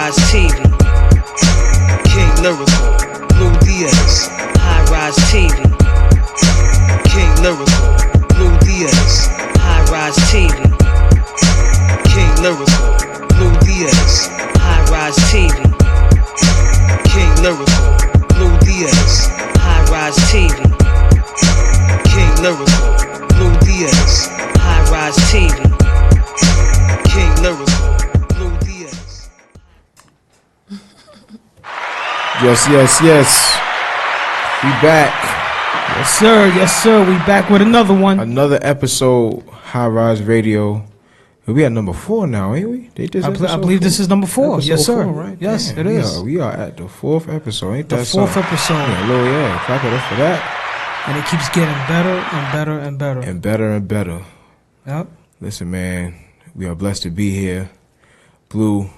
High-rise TV. King Lyrical, Blue Diaz. High-rise TV. King Lyrical, Blue Diaz. High-rise TV. King Lyrical, Blue Diaz. High-rise TV. King Lyrical, Blue Diaz. High-rise TV. King Lyrical, Blue Diaz. High-rise TV. King Lyrical, Blue Diaz. Yes. We back. Yes, sir. We back with another one. Another episode, High Rise Radio. We at number 4 now, ain't we? I believe this is number 4. Episode yes, sir. 4, right? Yes, Damn, it is. We are at the 4th episode, ain't that The 4th something? episode. Yeah, clap it up for that. And it keeps getting better and better and better. And better and better. Yep. Listen, man, we are blessed to be here. Blue,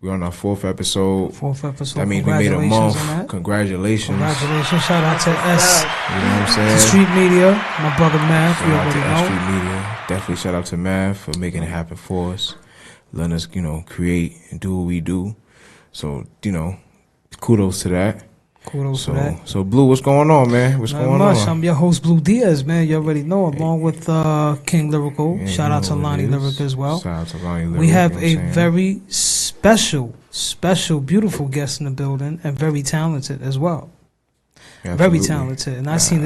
we're on our 4th episode. 4th episode. That means we made a month. On that. Congratulations. Shout out to S. You know what I'm saying? Street Media, my brother Math. Shout You out to already know. S.STREET Media. Definitely shout out to Mav for making it happen for us. Letting us, create and do what we do. So, kudos to that. Kudos to that. So, Blue, what's going on, man? What's going on? I'm your host, Blue Diaz, man. You already know, along with King Lyrical. Yeah, Shout out to Lonnie Lyric as well. Shout out to Lonnie Lyric. We have a very special, beautiful guest in the building, and very talented as well. Absolutely. Very talented, and I seen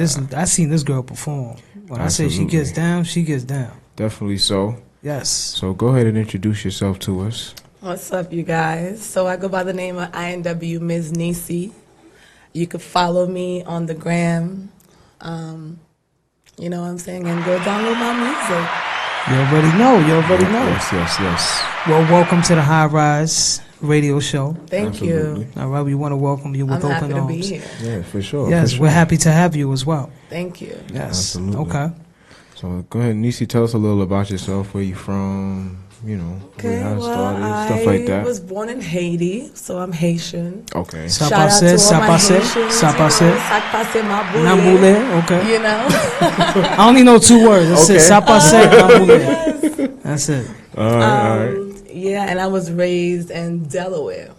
this girl perform. When I say she gets down, she gets down. Definitely so. Yes. So go ahead and introduce yourself to us. What's up, you guys? So I go by the name of INW Ms. Niesi. You can follow me on the gram. You know what I'm saying? And go download my music. You already know. Yes. Well, welcome to the High Rise Radio Show. Thank you. All right, we want to welcome you with I'm open happy arms. to be here. Yeah, for sure. Yes, for sure. we're happy to have you as well. Thank you. Yes. Absolutely. Okay. So go ahead, Niesi, tell us a little about yourself, where you from, Okay, how it well, started, stuff like that. I was born in Haiti, so I'm Haitian. Okay. Ça Shout out passe, to all ça my passe, Haitians, ça passe. Ça passe ma boule. Namoule, okay. You know? I only know 2 words. That's Okay. it. Ça passe, namoule. That's it. All right. Yeah, and I was raised in Delaware.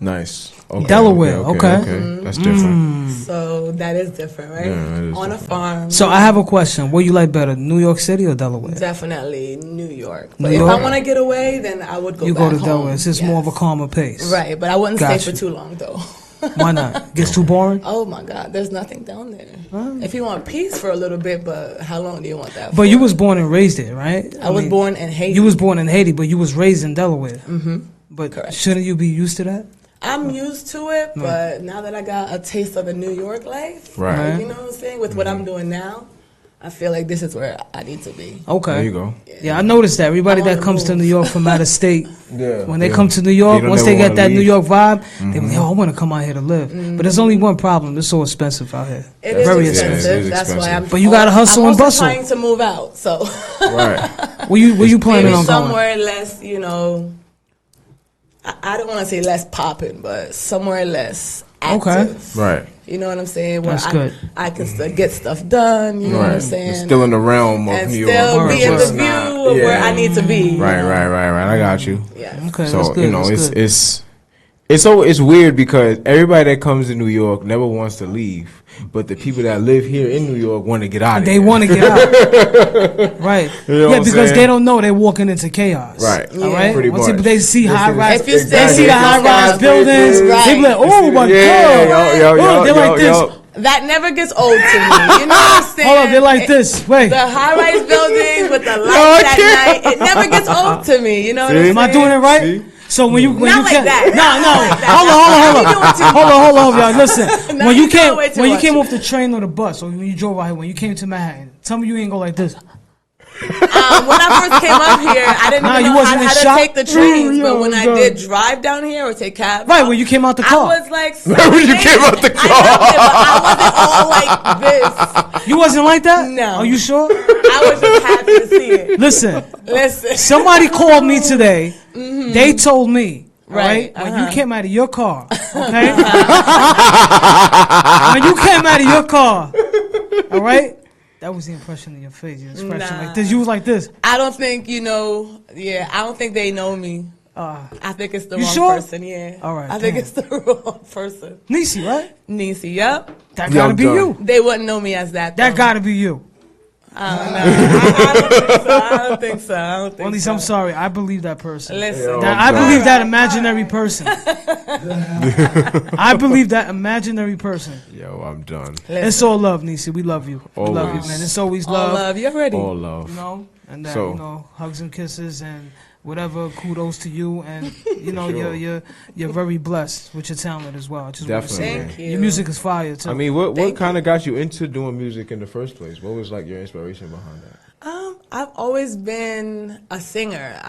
Nice. Okay, Delaware, okay. That's different. So that is different, right? Yeah, it is On different. a farm. So I have a question. What you like better, New York City or Delaware? Definitely New York. New But York? if I want to get away, then I would go You back go to Delaware. home. It's just more of a calmer pace. Right, but I wouldn't Got stay you. for too long, though. Why not? Gets too boring? Oh, my God. There's nothing down there. If you want peace for a little bit, but how long do you want that for? But you was born and raised there, right? I was born in Haiti. You was born in Haiti, but you was raised in Delaware. Mm-hmm. But Correct. shouldn't you be used to that? I'm used to it, but now that I got a taste of the New York life, Right. you know what I'm saying, with what I'm doing now, I feel like this is where I need to be. Okay. There you go. Yeah, I noticed that. Everybody I'm on that the comes to move. New York from out of state, Yeah. when they come to New York, don't once never they get wanna that New leave. York vibe, they be like, I want to come out here to live. But there's only one problem. It's so expensive out here. It is Very expensive. expensive. It is That's why expensive. I'm. But you gotta hustle I'm and also bustle. trying to move out, so Right. Where you planning maybe on going? somewhere less, I don't want to say less popping, but somewhere less active. Right. You know what I'm saying? Where That's good. I can still get stuff done. You know what I'm Right. saying? It's still in the realm of and New still York. be in the Just view not- of where yeah. I need to be. Right. I got you. Yeah. Okay, So that's good. that's good. it's weird because everybody that comes to New York never wants to leave, but the people that live here in New York want to get out of They here. want to get out. Right. You know what Yeah, I'm because saying? they don't know they're walking into chaos. Right. All right. Pretty Once much. they see high rise, If you they stay see the here, high rise stop. buildings. Right. They be like, oh my Yeah, god. yo, Oh, they're like this. That never gets old to me. You know what I'm saying? Hold up, they're like this. Wait. The high-rise buildings with the lights at night, it never gets old to me. You know what I'm saying? Am I doing it right? See? So when you Not you like came, that. no, Not like that. hold on, y'all. Listen, Now when you you doing came way too when you much. came off the train or the bus, or when you drove out here, when you came to Manhattan, tell me you ain't go like this. When I first came up here, I didn't Nah, even you know wasn't in how to shock? take the trains. Ooh, But when I yo, did drive down here or take cabs, Right when you came out the car, I was like, When you came out the I loved it, but I wasn't all like this. you wasn't like that. No. Are you sure? I was just happy to see it. Listen, Listen. somebody called me today. They told me. Right, When you came out of your car, okay? When you came out of your car, all right? That was the impression in your face, your expression Nah. like this. You was like this. I don't think, I don't think they know me. I think it's the You wrong sure? person. Yeah. All right, I think damn. it's the wrong person. Niesi, right? Niesi. Yep. That Yeah, gotta I'm be done. you. They wouldn't know me as that. That though. gotta be you. I don't know. I don't think so. I don't think Only so. I'm sorry. I believe that person. Listen. That, I'm I believe that Alright, imaginary person. I believe that imaginary person. Yo, I'm done. It's all love, Niesi. We love you. We love you, Always. man. It's always All love. love. You already. All love. You know, and that, So- you know, hugs and kisses and whatever. Kudos to you, and you know, Sure. you're very blessed with your talent as well. I just want to say Definitely. that. Thank you. Your music is fire too. I mean, what Thank kind of got you into doing music in the first place? What was like your inspiration behind that? I've always been a singer.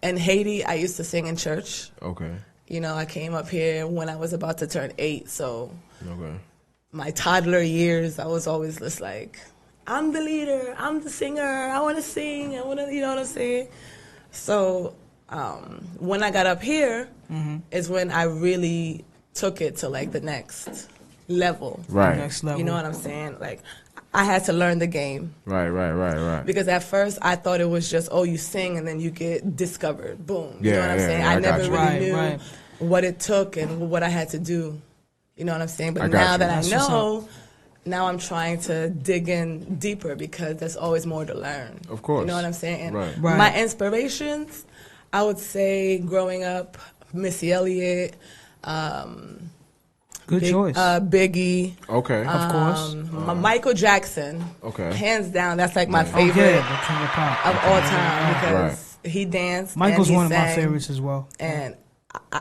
In Haiti, I used to sing in church. Okay. You know, I came up here when I was about to turn 8, so Okay. my toddler years, I was always just like, I'm the leader, I'm the singer, I want to sing, I want to, you know what I'm saying? So when I got up here is when I really took it to like the next level. Right. Next level. You know what I'm saying? Like, I had to learn the game. Right. Because at first I thought it was just, oh, you sing and then you get discovered. Boom. You know Yeah, what I'm yeah, saying? yeah, I I got never you. really Right, knew right. what it took and what I had to do. You know what I'm saying? I But got now you. that That's I what's know, now I'm trying to dig in deeper because there's always more to learn. Of course. You know what I'm saying? And Right. Right. my inspirations, I would say growing up, Missy Elliott, Good choice. Biggie. Okay. Of course. Michael Jackson. Okay. Hands down, that's like my Oh favorite yeah, the king of pop. of all time because he danced. Michael's and he one of my sang, favorites as well. And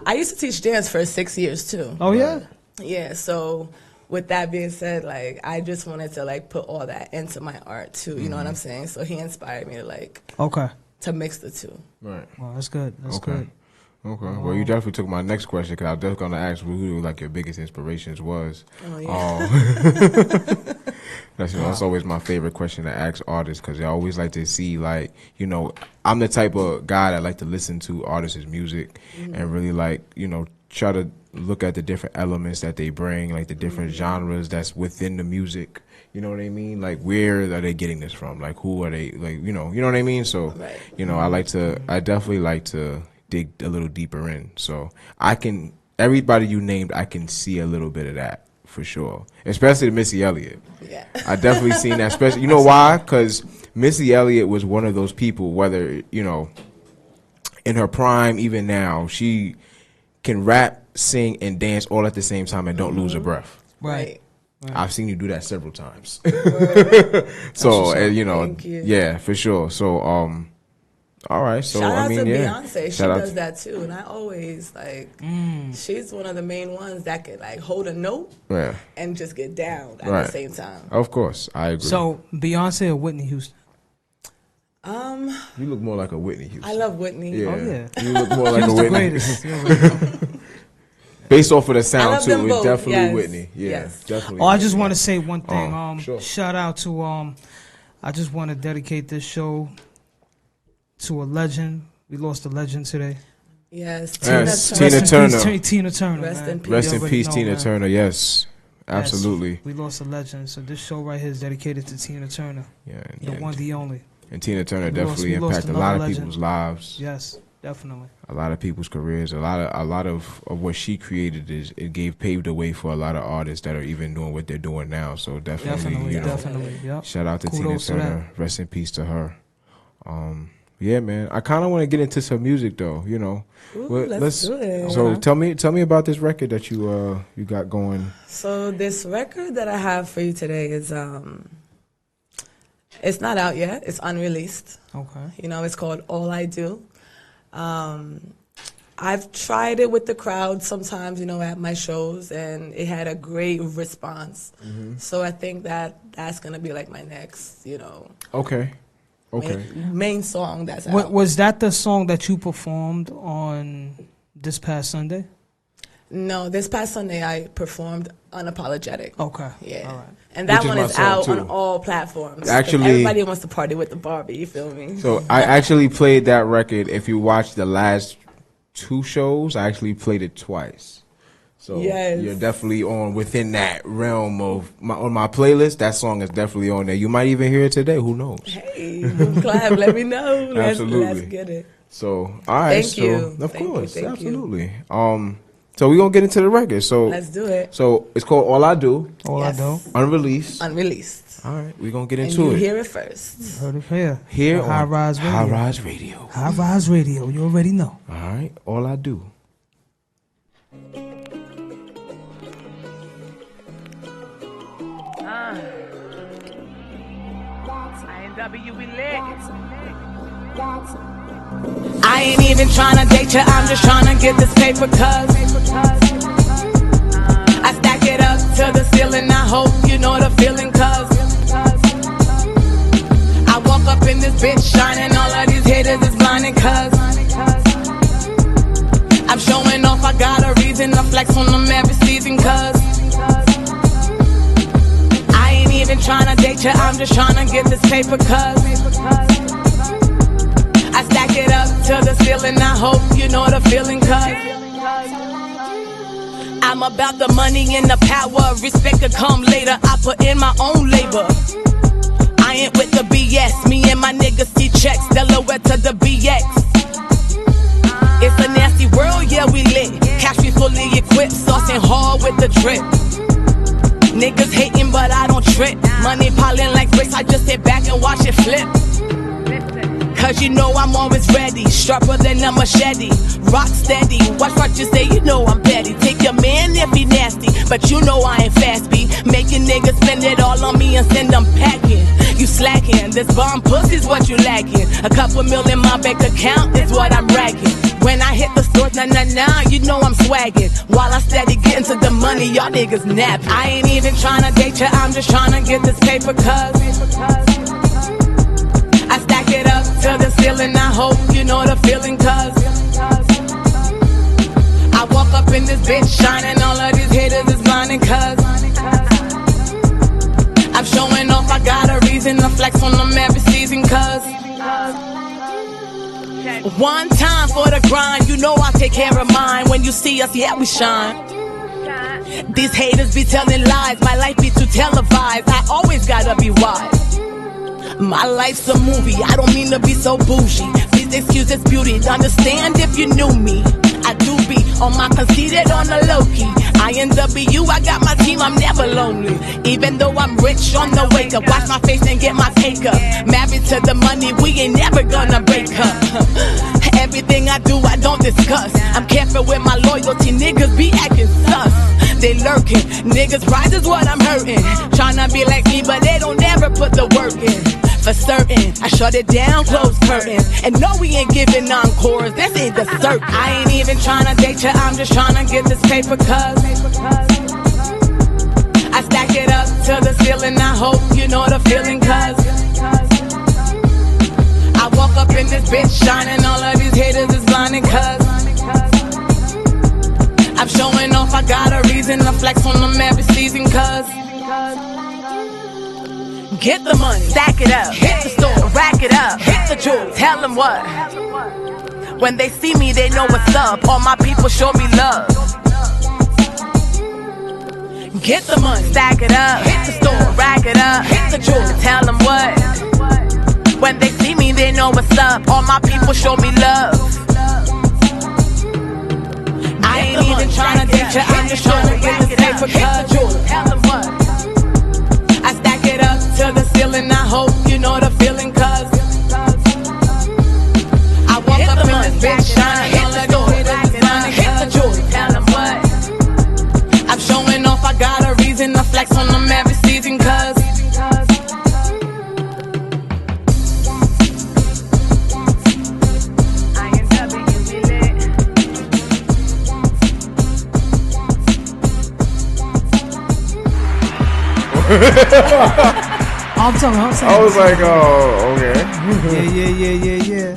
I used to teach dance for 6 years too. Oh yeah. Yeah, so with that being said, like I just wanted to like put all that into my art too. You know what I'm saying? So he inspired me to like Okay. to mix the two. Right. Well, that's good. That's Okay. good. Okay. Well, you definitely took my next question because I was just gonna ask who like your biggest inspirations was. Oh yeah. That's always my favorite question to ask artists because they always like to see like I'm the type of guy that like to listen to artists' music and really like try to look at the different elements that they bring, like the different genres that's within the music. You know what I mean? Like where are they getting this from? Like who are they? Like you know what I mean? So Right. I definitely like to dig a little deeper in. So everybody you named, I can see a little bit of that for sure. Especially Missy Elliott. Yeah. I definitely seen that. Especially, you know why? Because Missy Elliott was one of those people. Whether in her prime, even now, she can rap, sing, and dance all at the same time and don't lose her breath. Right. I've seen you do that several times. Right. So Thank you. yeah, for sure. So all right. So Shout out I mean, to yeah. Beyonce. She Shout out does to- that too. And I always like she's one of the main ones that could like hold a note Yeah, and just get down at Right. the same time. of course, I agree. So Beyonce or Whitney Houston? You look more like a Whitney Houston. I love Whitney. Yeah. Oh, yeah. You look more like a She's the Whitney. greatest. Based off of the I sound love too, them it's both, definitely yes. Whitney. Yeah, Yes. definitely. Oh, I just Whitney. want to say one thing. Sure. Shout out to I just want to dedicate this show to a legend. We lost a legend today. Yes. Yes, Tina Tina Turner. Turner. Tina Turner. Rest man. in peace. Rest You in already peace, know, Tina man. Turner. Yes, Yes, absolutely. we lost a legend. So this show right here is dedicated to Tina Turner, Yeah, the one, the only. and Tina Turner We lost- definitely we lost impacted a lot of another people's lives, Yes, definitely. a lot of people's careers, a lot of what she created paved the way for a lot of artists that are even doing what they're doing now. So definitely, Definitely. Yep. shout out to Kudos to Tina Turner. Rest in peace to her. Yeah, man. I kind of want to get into some music though. Ooh, let's do it. So Okay. tell me about this record that you got going. So this record that I have for you today is it's not out yet. It's unreleased. Okay. It's called All I Do. I've tried it with the crowd sometimes, at my shows, and it had a great response. So I think that's gonna be like my next, Okay. main song that's out. Was that the song that you performed on this past Sunday? No, this past Sunday I performed Unapologetic. Okay. Yeah. All right. And that Which is one my is song, out too. on all platforms. Actually- Everybody wants to party with the Barbie, you feel me? So I actually played that record. If you watch the last 2 shows, I actually played it twice. So Yes. you're definitely within that realm of on my playlist. That song is definitely on there. You might even hear it today. Who knows? Hey, Clive, let me know. Let's Absolutely. get it. So, all right. Thank so, you. Of Thank you, course, thank you. absolutely. So we're gonna get into the record. So Let's do it. So it's called All I Do, All Yes. I know. unreleased. Unreleased. All right, we're gonna get And into you it. hear it first. Heard it here. Here High on Rise Radio. High Rise Radio. High Rise Radio. You already know. All right, All I Do. I ain't even tryna date you, I'm just tryna get this paper cuz I stack it up to the ceiling, I hope you know the feeling cuz I walk up in this bitch shining, all of these haters is blinding cuz I'm showing off, I got a reason to flex on them every season cuz I ain't even tryna date you, I'm just tryna get this paper cuz I stack it up to the ceiling, I hope you know the feeling cuz I'm about the money and the power, respect could come later, I put in my own labor I ain't with the BS, me and my niggas see checks, Delaware to the BX It's a nasty world, yeah we lit, cash we fully equipped, saucing hard with the drip Niggas hating but I don't trip, money piling like bricks, I just sit back and watch it flip Cause you know I'm always ready, sharper than a machete, rock steady, watch what you say, you know I'm petty. Take your man if he nasty, but you know I ain't fast beat. Making niggas spend it all on me and send them packing. You slacking, this bomb pussy's what you lacking. A couple mil in my bank account is what I'm racking. When I hit the stores, nah, you know I'm swagging. While I steady getting to the money, y'all niggas napping. I ain't even tryna date you, I'm just tryna get this paper cuz I stack it up to the ceiling, I hope you know the feeling cuz I walk up in this bitch shining, all of these haters is blinding cuz I'm showing off, I got a reason to flex on them every season cuz One time for the grind, you know I take care of mine. When you see us, yeah we shine. These haters be telling lies, my life be too televised, I always gotta be wise. My life's a movie, I don't mean to be so bougie. Please excuse this beauty, understand if you knew me. I do be on my conceited on the low-key. INW, I got my team, I'm never lonely. Even though I'm rich on the wake up, watch my face and get my cake up. Married to the money, we ain't never gonna break up. Everything I do, I don't discuss. I'm careful with my loyalty, niggas be acting sus. They lurking, niggas rise is what I'm hurting. Tryna be like me, but they don't ever put the work in. For certain, I shut it down, close curtains. And no, we ain't giving encores, this ain't the circuit. I ain't even tryna date you, I'm just tryna get this paper cuz I stack it up to the ceiling, I hope you know the feeling cuz I walk up in this bitch shining, all of these haters is blinding cuz I'm showing off, I got a reason to flex on them every season cuz Get the money, stack it up, hit the store, rack it up, hit the jewels, tell them what. When they see me, they know what's up, all my people show me love. Get the money, stack it up, hit the store, rack it up, hit the jewels, tell them what. When they see me, they know what's up, all my people show me love. I ain't even tryna date you, I'm just tryna get this paper cuz. Tell them what. I stack it up to the ceiling, I hope you know the feeling cuz I walk up in this bitch shining, all of the haters is blinding, hit the jewels, tell them what. I'm showing off, I got a reason to flex on them every season cuz I'm telling you. I was like, oh, okay. Yeah.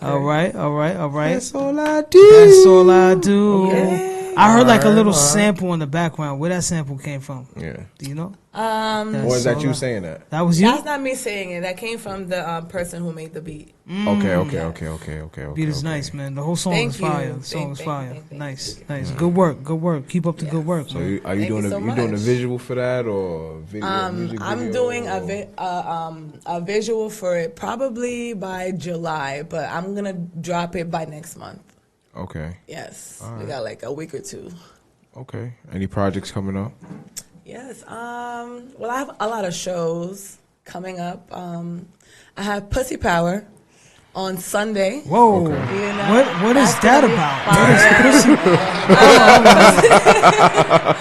All right. All right. That's all I do. That's all I do. Okay. I heard like a little sample in the background. Where that sample came from? Yeah. Do you know? Or is that you saying that? That was you? That's not me saying it. That came from the person who made the beat. Okay. Beat is nice, man. The whole song Thank is fire. you. The song is fire. Thank you. Nice. Good work. Keep up the good work. So man. are you doing so you doing a much. visual for that or video? Music I'm video, doing or- a visual for it probably by July, but I'm gonna drop it by next month. Okay. Yes, we got like a week or two. Okay. Any projects coming up? Yes. Well, I have a lot of shows coming up. I have Pussy Power on Sunday. Whoa. Okay. You know, What is that's that gonna be about?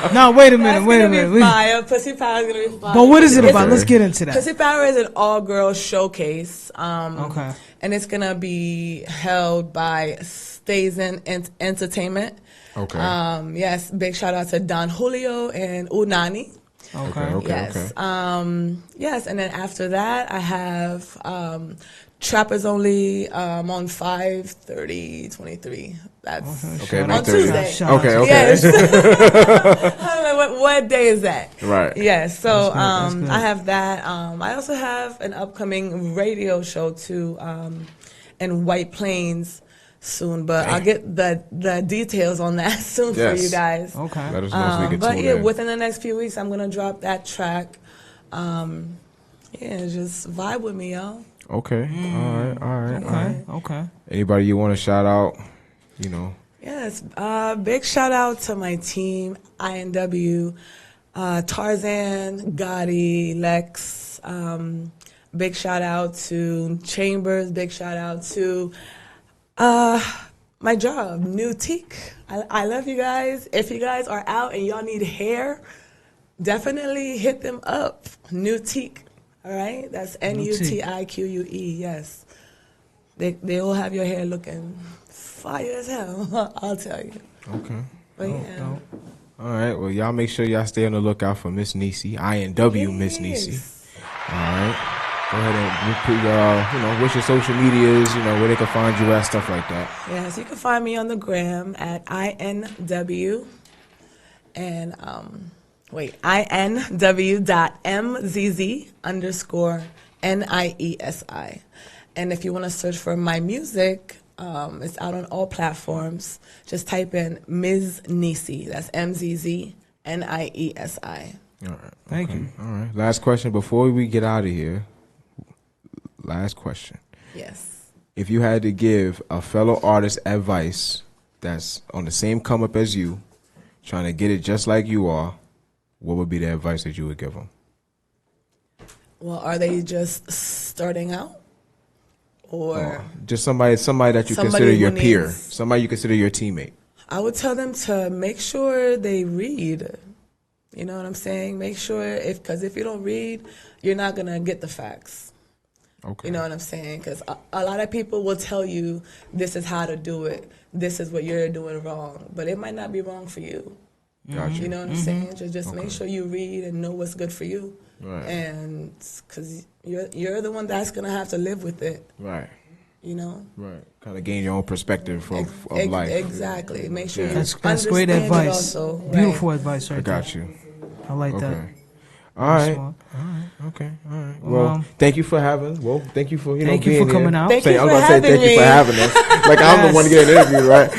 fire. No, wait a That's minute. Wait a gonna be minute. fire. Pussy Power is gonna be fire. But what is it It's- about? Let's get into that. Pussy Power is an all-girls showcase. Okay. And it's gonna be held by Stazen Entertainment. Okay. Yes, big shout out to Don Julio and Unani. Okay. Yes. Okay. Yes, and then after that, I have Trappers Only on 5/30/23. That's Okay, on 9:30. Tuesday. Shout out Okay. to- Okay. Yes. I don't know what day is that? Right. Yes. So That's good. I have that. I also have an upcoming radio show too in White Plains soon, but I'll get the details on that soon for you guys. Okay. Let us know so we can But tune yeah, in. within the next few weeks, I'm gonna drop that track. Yeah, just vibe with me, y'all. Okay. All right. Okay. Anybody you want to shout out? You know. Yes, big shout out to my team, INW, Tarzan, Gotti, Lex. Big shout out to Chambers. Big shout out to my job, New Teak. I love you guys. If you guys are out and y'all need hair, definitely hit them up. New Teak. All right, that's NUTIQUE. Yes, they all have your hair looking fire as hell. I'll tell you. Okay. But yeah. All right. Well, y'all make sure y'all stay on the lookout for Miss Niesi, INW Miss Niesi. Yes. All right. Go ahead and put your, what's your social medias, where they can find you at, stuff like that. Yes, you can find me on the gram at INW and INW.MZZ_NIESI. And if you want to search for my music, it's out on all platforms. Just type in Ms. Niesi. That's MZZNIESI. All right. Thank you. All right. Last question before we get out of here. Last question. Yes. If you had to give a fellow artist advice that's on the same come up as you, trying to get it just like you are, what would be the advice that you would give them? Well, are they just starting out? Or Just somebody that you Somebody consider your who peer, needs- somebody you consider your teammate. I would tell them to make sure they read. You know what I'm saying? Make sure because if you don't read, you're not gonna get the facts. Okay. You know what I'm saying? Because a lot of people will tell you this is how to do it. This is what you're doing wrong, but it might not be wrong for you. Gotcha. You know what I'm saying? Just make sure you read and know what's good for you. Right. And because you're the one that's gonna have to live with it. Right. You know. Right. Kind of gain your own perspective of life. Exactly. Make sure you That's great understand it advice. also, Beautiful right? advice right I got there. you. I like that. Okay. All right. Smart. Okay. All right. Well, Um, thank you for having. Well, thank you for Thank you being for coming here. out. Thank Say, you I'm for gonna say having thank you me. for having us. Like I'm the one getting interviewed, right?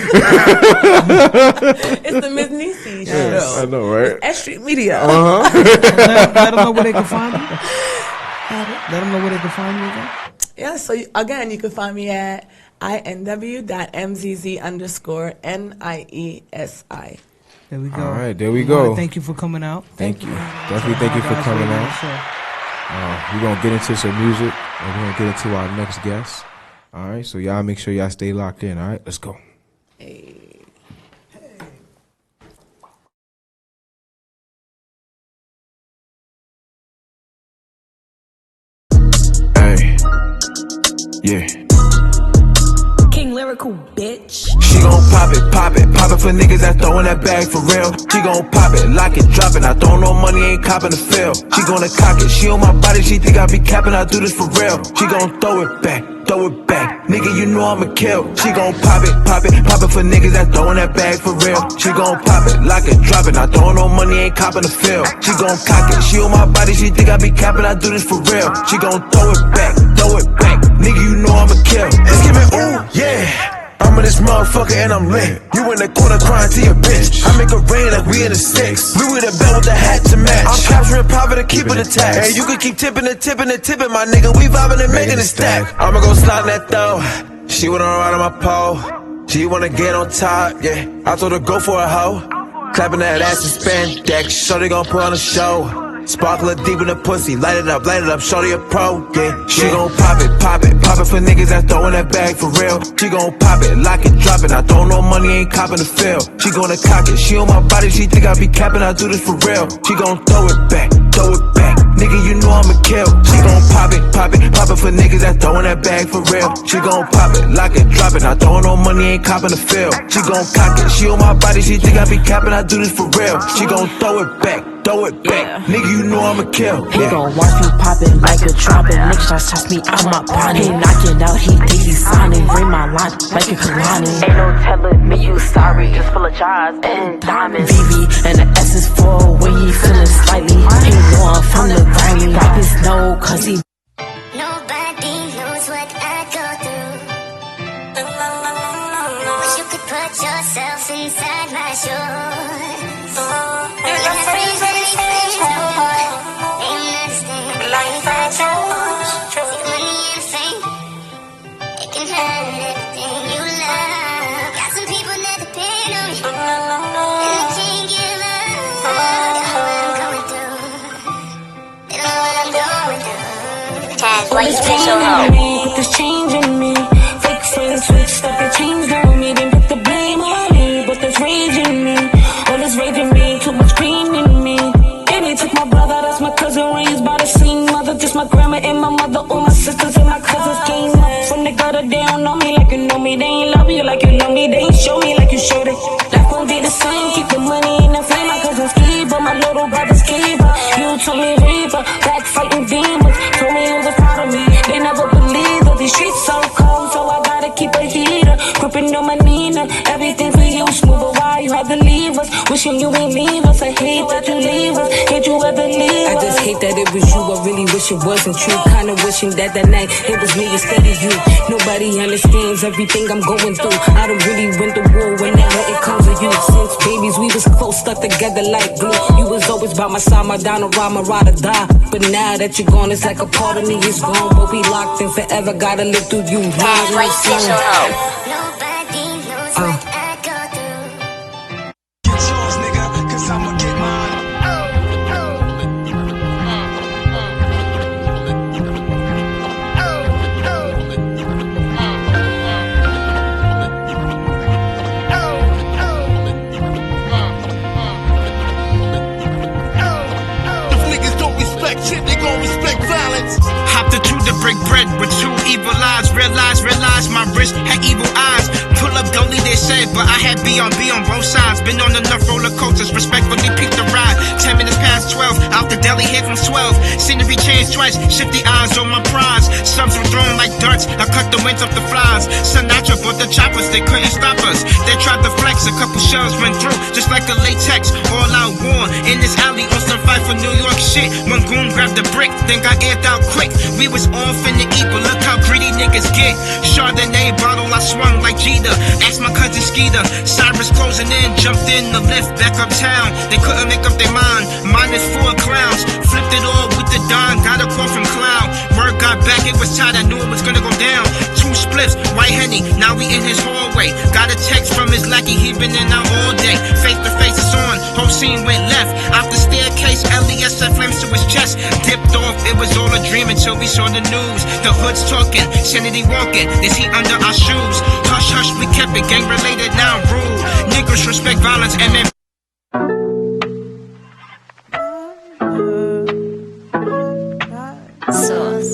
It's the Ms. Niesi show. Yes, I know, right? S.STREET Media. Let them know where they can find you. Let them know where they can find you again. Yeah, so again, you can find me at INW.MZZ_NIESI. There we go. All right, there we I wanna go. Thank you for coming out. Thank you. Definitely thank you for Guys, coming radio out. show. We're going to get into some music, and we're going to get into our next guest. All right, so y'all make sure y'all stay locked in. All right, let's go. Hey. Hey, yeah. King Lyrical, bitch. She gon' pop it for niggas that throwin' that bag for real. She gon' pop it, lock it, drop it. I throw no money, ain't copping the feel. She gonna cock it, she on my body, she think I be capping, I do this for real. She gon' throw it back, nigga, you know I'ma kill. She gon' pop it for niggas that throwin' throwing that bag for real. She gon' pop it, lock it, drop it. Not throwing no money, ain't copping the feel. She gon' cock it, she on my body, she think I be capping. I do this for real. She gon' throw it back, throw it back. Nigga, you know I'ma kill. It's giving ooh, yeah. I'm in this motherfucker and I'm lit. You in the corner crying to your bitch. I make it rain like we in the six. We with a belt with the hat to match. I'm capturing profit and keeping the tax. Hey, you can keep tipping and tipping and tipping, my nigga. We vibing and making it stack. I'ma go slide that though. She wanna ride on my pole. She wanna get on top, yeah. I told her go for a hoe. Clapping that ass and spandex. Shorty gon' put on a show. Sparkle deep in the pussy, light it up, shorty a pro, yeah. She gon' pop it for niggas that throwin' that bag for real. She gon' pop it, lock it, drop it. I throw no money, ain't copping the feel. She gonna cock it, she on my body, she think I be capping. I do this for real. She gon' throw it back, nigga, you know I'ma kill. She gon' pop it for niggas that throwin' that bag for real. She gon' pop it, lock it, drop it. I throw no money, ain't copping the feel. She gon' cock it, she on my body, she think I be capping. I do this for real. She gon' throw it back. Nigga, you know I'ma kill. He gon' watch me pop it like a droppin'. Niggas try to touch me, I'm a bonnie. He knock it out, he think he signing. Bring my line like a Kalani. Ain't no telling me you sorry, just full of jars and diamonds. BB and the S is full when he feelin' slightly. He know I'm from the grimy. Wipe his nose cause he Nobody knows what I go through. Wish you could put yourself inside my shoes. Put this change in me. Fake friends switched up and changed on me. Then put the blame on me, but there's rage in me. All this rage in me, too much green in me. And they took my brother, that's my cousin, raised by the same mother. Just my grandma and my mother, all my sisters and my cousins came up from the gutter. They don't know me like you know me. They ain't love you like you know me. They ain't show me like you showed it. Life won't be the same. Keep the money in the flame. My cousin's keeper, my little brother's keeper. You told me reaper, back fighting demons. Told me you was proud of me. They never believed that these streets so cold, so I gotta keep a heater. Gripping on my Nina, everything for you smooth, but why you had to leave us? Wishing you ain't leave us. I hate that you leave us. Can't you ever leave us? I just hate that it was you. I really wish it wasn't true. Kinda wishing that night it was me instead of you. Nobody understands everything I'm going through. I don't really went to war whenever it comes to you. Since babies we was close, stuck together like glue. You was always by my side, my down or ride, my ride or die. But now that you're gone, it's like a part of me is gone. But we locked in forever, gotta live through you. Nobody knows what I go through. Get yours, nigga, cause I'ma get mine. If niggas don't respect shit, they gon' respect violence. Hopped into the break bread with two evil eyes. Realize my wrist had evil eyes. Pull up, don't leave they say, but I had B on both sides. Been on enough roller coasters, respectfully peaked the ride. 10 minutes past 12, out the deli, here from 12. Scenery changed twice, shift the eyes on my prize. Subs were thrown like darts, I cut the wings off the flies. Sinatra bought the choppers, they couldn't stop us. They tried to flex, a couple shells went through, just like a latex. All out war, in this alley on some fight for New York shit. One goon grabbed the brick, then got amped out quick. We was off in the eat, but look how greedy niggas get. Chardonnay bottle, I swung like Jeter. Asked my cousin Skeeter. Cyrus closing in, jumped in the lift back uptown. They couldn't make up their mind. -4 clowns. Flipped it all with the Don. Got a call from Cloud. Word got back, it was tight. I knew it was gonna go down. 2 spliffs, white Henny. Now we in his hallway. Got a text from his lackey. He been in out all day. Face to face, it's on. Whole scene went left. Out the staircase, LES set flames to his chest. Dipped off. It was all a dream until we saw the news. The hood's talking, sanity walking. Is he under our shoes? Hush, hush, we kept it gang related, now rule. Niggas respect violence and men. Sauce.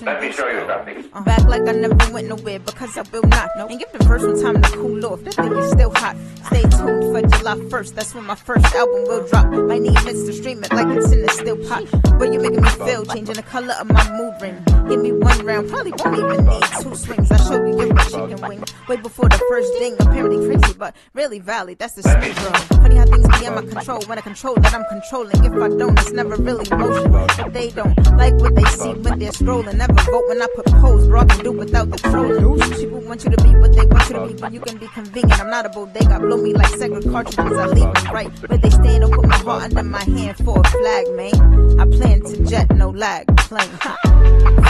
Let me show you something. Back like I never went nowhere because I will not. And give the first one time to cool off. That thing is still hot. Stay tuned for July 1st. That's when my first album will drop. Might need minutes to stream it like it's in the still pot. But you're making me feel, changing the color of my mood ring. Give me one round, probably won't even need 2 swings. I show you give a chicken wing. Way before the first ding. Apparently crazy, but really valid. That's the smooth girl. Funny how things be in my control. When I control that I'm controlling. If I don't, it's never really motion. But they don't like what they see when they're scrolling. Never vote when I propose, bro. I can do without the trolling. People want you to be what they want you to be, but you can be convenient. I'm not a bodega. Blow me like Sega cartridges. I leave them right where they stand. Or put my heart under my hand for a flag, man. I plan to jet, no lag, plane.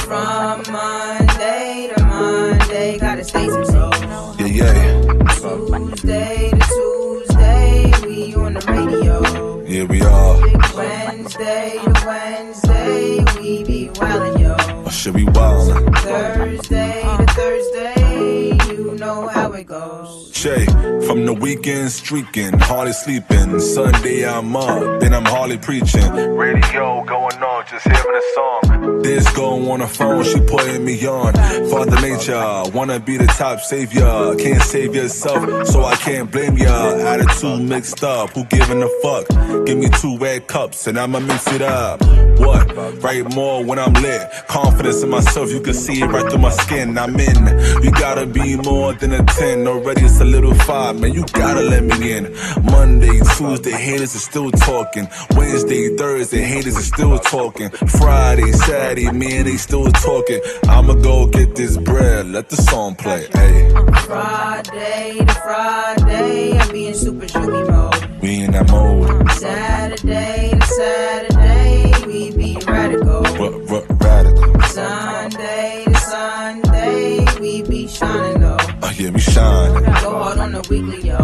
From Monday to Monday, gotta stay some soul. Yeah. Tuesday to Tuesday, we on the radio. Yeah, we are. Wednesday to Wednesday, we be wildin', yo. Oh, shit, we wildin'. Thursday to Thursday, you know how it goes. Shay, from the weekend streaking, hardly sleeping. Sunday I'm up, then I'm hardly preaching. Radio going on, just hearing a song. This girl on the phone, she putting me on. Father Nature, wanna be the top savior. Can't save yourself, so I can't blame ya. Attitude mixed up, who giving a fuck? Give me 2 red cups and I'ma mix it up. What? Write more when I'm lit. Confidence in myself, you can see it right through my skin. I'm in. You gotta be more than a 10. Already it's a little 5, man, you gotta let me in. Monday, Tuesday, haters are still talking. Wednesday, Thursday, haters are still talking. Friday, Saturday, man, they still talking. I'ma go get this bread, let the song play, ayy. Friday to Friday, I'm being super dreamy mode. We in that mode. Saturday to Saturday, we be radical. Radical. Sunday to Sunday, we be shining though. Oh yeah, we shining. Go hard on the weekly, yo.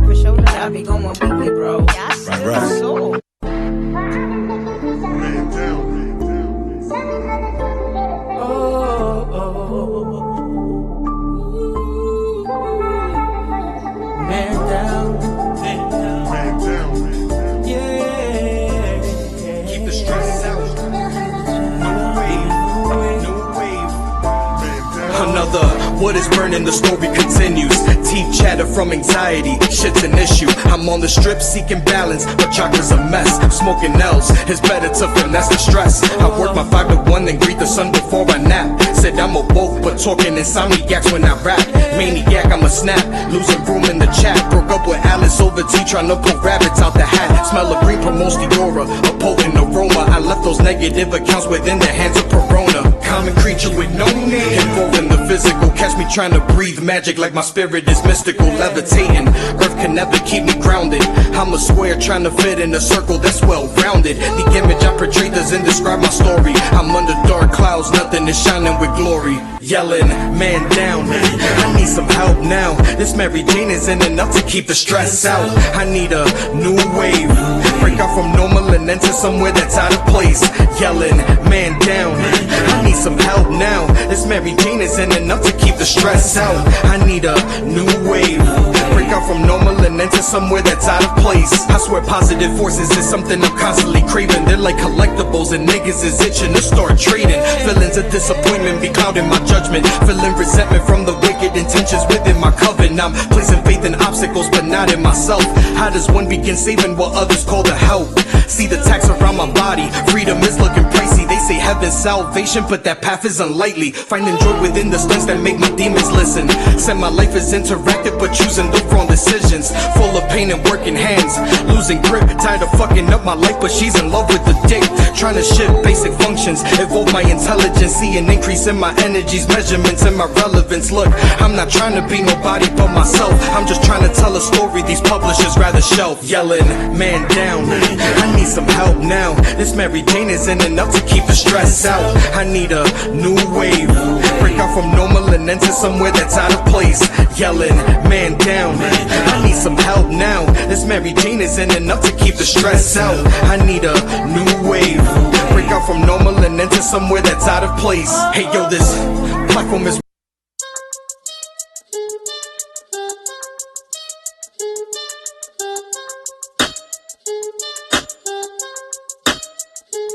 For sure that I be going weekly, bro. Right. So. Man down. Yeah. Keep the stress out. New wave. Another, what is burning, the story continues. Teeth chatter from anxiety, shit's an issue. I'm on the strip seeking balance, but chakras a mess. Smoking L's, it's better to finesse the stress. I work my 5 to 1 and greet the sun before I nap. Said I'm awoke, but talking insomniacs when I rap. Maniac, I'm a snap, losing room in the chat. Broke up with Alice over tea, trying to pull rabbits out the hat. Smell of green promotes the aura, a potent aroma. I left those negative accounts within the hands of Corona. Common creature with no name, involved in the physical. Catch me trying to breathe magic like my spirit is mystical. Levitating, earth can never keep me grounded. I'm a square trying to fit in a circle that's well rounded. The image I portray doesn't describe my story. I'm under dark clouds, nothing is shining with glory. Yelling, man down, I need some help now. This Mary Jane isn't enough to keep the stress out. I need a new wave, break out from normal and enter somewhere that's out of place. Yelling, man down, I need some help now. This Mary Jane isn't enough to keep the stress out. I need a new wave, break out from normal and enter somewhere that's out of place. I swear positive forces is something I'm constantly craving. They're like collectibles and niggas is itching to start trading. Feelings of disappointment be clouding my judgment. Feeling resentment from the wicked intentions within my coven. I'm placing faith in obstacles but not in myself. How does one begin saving what others call the help? See the tax around my body, freedom is looking pricey. They say heaven's salvation, but that path is unlikely. Finding joy within the stunts that make my demons listen. Said my life is interactive but choosing the wrong decisions. Full of pain and working hands, losing grip. Tired of fucking up my life but she's in love with the dick. Trying to shift basic functions, evolve my intelligence. See an increase in my energies, measurements and my relevance. Look, I'm not trying to be nobody but myself. I'm just trying to tell a story these publishers rather shelf. Yelling, man down, I need some help now. This Mary Jane isn't enough to keep the stress out. I need a new wave, break out from normal and enter somewhere that's out of place. Yelling, man down, I need some help now. This Mary Jane isn't enough to keep the stress out. I need a new wave, break out from normal and enter somewhere that's out of place. Hey yo, this platform is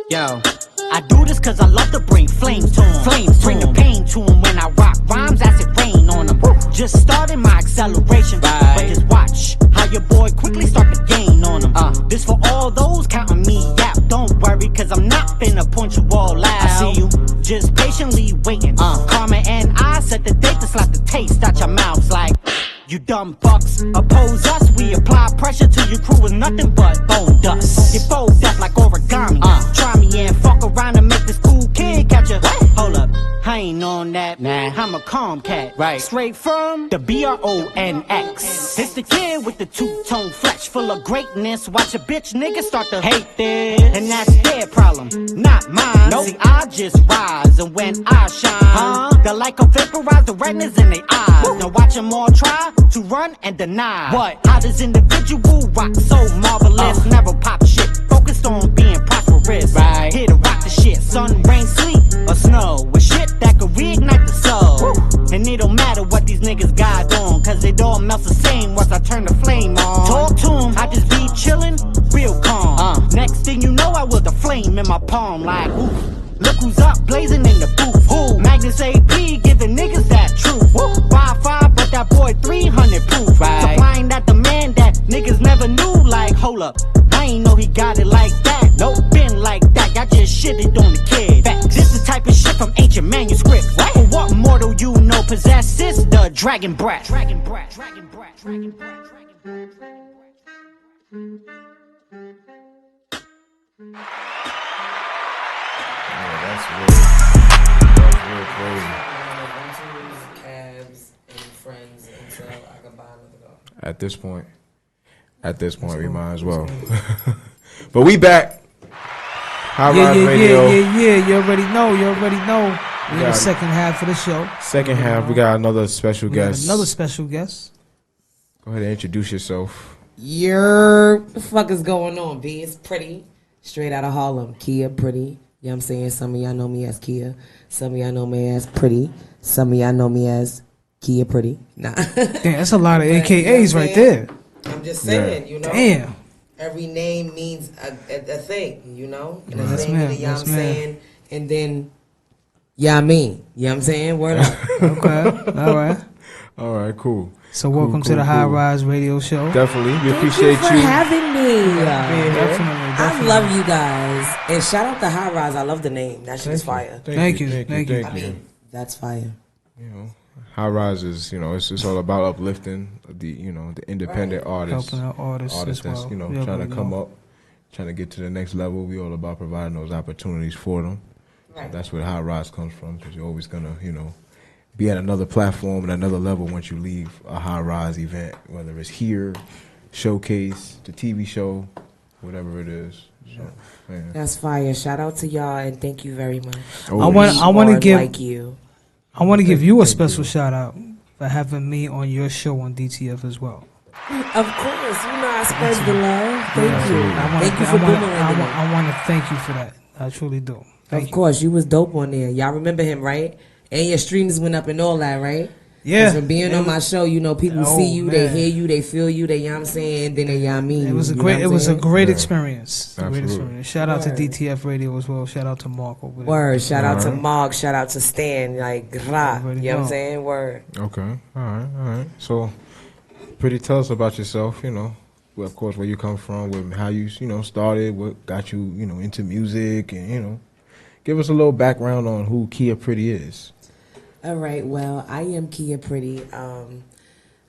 Yo, I do this cause I love to bring flames to 'em. Flames bring the pain to 'em when I rock rhymes as it rain on 'em. Just starting my acceleration, but just watch how your boy quickly start to gain on 'em. This for all those counting me out. Don't worry cause I'm not finna point you all out. I see you just patiently waiting. Karma and I set the date to slap the taste out your mouths like you dumb fucks. Oppose us, we apply pressure till your crew is nothing but bone dust. You fold up like origami. Try me and fuck around and make this cool kid catch a hold up. I ain't on that, nah. I'm a calm cat, right? Straight from the BRONX. It's the kid with the two-tone flesh, full of greatness. Watch a bitch nigga start to hate this, and that's their problem, not mine. Nope. See, I just rise, and when I shine, the light will vaporize the redness in their eyes. Now watch them all try to run and deny. What? How does individual rock so marvelous? Never pop shit, focused on being prosperous. Right. Here to rock the shit, sun, rain, sleet, or snow. With shit that could reignite the soul. And it don't matter what these niggas got on, cause it all melts the same once I turn the flame on. Talk to 'em, I just be chillin', real calm. Next thing you know, I will the flame in my palm like oof. Look who's up, blazing in the booth. Who? Magnus AP, giving niggas that truth. 5-5, but that boy 300 proof. Right. Supplying that demand that niggas never knew. Like, hold up, I ain't know he got it like that. Nope, been like that, y'all just shitted on the kid. Facts. This the type of shit from ancient manuscripts. For what mortal you know possesses the dragon breath. Dragon breath. Dragon breath. Dragon breath. Dragon breath. That's real crazy. Cabs and friends until I can buy another dog. At this point, we might as well. But we back. High Rise Radio. Yeah. You already know. We're in the second half of the show. Second half, we got another special guest. Go ahead and introduce yourself. What the fuck is going on, B? It's Preddie, straight out of Harlem. Kiyah Preddie. You know what I'm saying? Some of y'all know me as Kiyah. Some of y'all know me as Preddie. Some of y'all know me as Kiyah Preddie. Nah. Damn, that's a lot of AKAs right there. I'm just saying, you know. Damn. Every name means a thing, you know? And Yes, a thing, ma'am. you know what Yes, I'm ma'am. saying? And then, yeah, I mean. You know what I'm saying? Word up. Okay. All right, cool. So welcome to the High Rise Radio Show. Definitely. We Thank appreciate you for having me. Definitely. I love you guys. And shout out to High Rise. I love the name. That shit is fire. Thank you. I mean, that's fire. You know, High Rise is, you know, it's all about uplifting the, you know, the independent artists. Helping out artists as that's, well. you know, Yeah, trying to we come know. up, trying to get to the next level. We all about providing those opportunities for them. Right. So that's where High Rise comes from, because you're always going to, you know, be at another platform and another level once you leave a High Rise event, whether it's here, showcase, the TV show, whatever it is. So, man. That's fire. Shout out to y'all and thank you very much. I want to give like you. I want to give you a special shout out for having me on your show on DTF as well. Of course, you know I spread the love. Thank you. Thank you for boomeranging it. I want to thank you for that. I truly do. Of course, you was dope on there. Y'all remember him, right? And your streams went up and all that, right? Yeah. From being on my show, you know, people see you, they man. hear you, they feel you, they, you know what I'm saying, then they, I mean. It was a you great. know It what was I'm a saying? great experience. Absolutely. Great experience. Shout out to Word. DTF Radio as well. Shout out to Mark over there. Word. Shout out to Alright. Mark. Shout out to Stan. Like, rah. You Already know what I'm know. saying? Word. Okay. All right. So, Preddie, tell us about yourself, you know. Well, of course, where you come from, how you know, started, what got you, you know, into music, and, you know, give us a little background on who Kiyah Preddie is. All right. Well, I am Kiyah Preddie.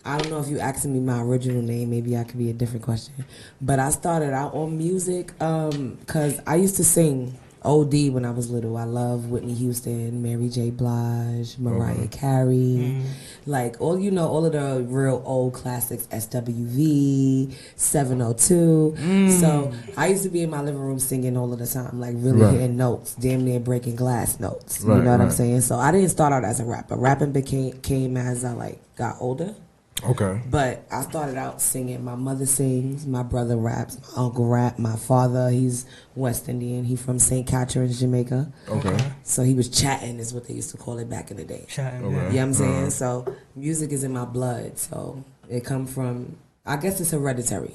I don't know if you asking me my original name. Maybe I could be a different question. But I started out on music because I used to sing OD when I was little. I love Whitney Houston, Mary J. Blige, Mariah Carey. Like, all of the real old classics, SWV, 702. So I used to be in my living room singing all of the time, like really hitting notes, damn near breaking glass notes. You know what I'm saying? So I didn't start out as a rapper. Rapping came as I got older. Okay. But I started out singing. My mother sings, my brother raps, my uncle rap, my father, he's West Indian. He from St. Catharines, Jamaica. Okay. So he was chatting is what they used to call it back in the day. Chatting. Okay. You know what I'm saying? So music is in my blood. So it come from, I guess it's hereditary.